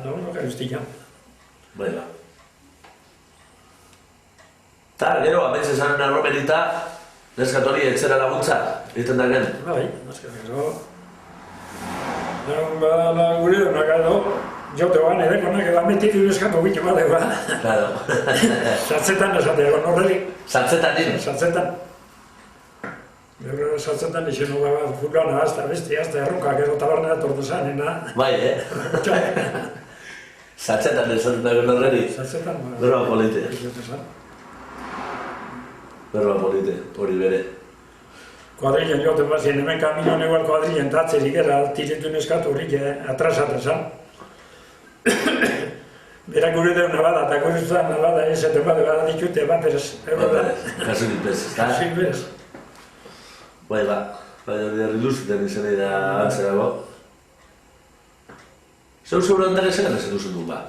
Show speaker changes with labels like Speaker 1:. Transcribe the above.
Speaker 1: no gaiztia.
Speaker 2: Bai, ba. Ta, gero, ametxe zaren arromenita, neskat hori etxera laguntza, egiten da gen?
Speaker 1: Bai, neskat gero. Gure donak edo, jote ban, edekonak edo ametik neskatu bitu bat eba.
Speaker 2: Claro.
Speaker 1: Saltzetan esatea, horreli.
Speaker 2: Saltzetan din?
Speaker 1: Saltzetan. Gero saltzetan izan nuga bat fulana, azta besti, azta errunkak edo tabarnera tortu zanena.
Speaker 2: Bai, Saltzetan esaten da gero horreli?
Speaker 1: Saltzetan.
Speaker 2: Berroa polite. Berroa polite, hori bere.
Speaker 1: Kuadrilen joten bazien, hemen kaminon egual kuadrilen tatzerik era, tiretu neskatu horrik atrasaten zan. Berak gure deuna bada, eta gure zuzan bada, esaten bada ditute, berez.
Speaker 2: Kasurik bez, ezta?
Speaker 1: Kasurik bez.
Speaker 2: Bai, hori herri luzuten izan da antzera, bo. Zeu ondak esan esan duzen du, ba?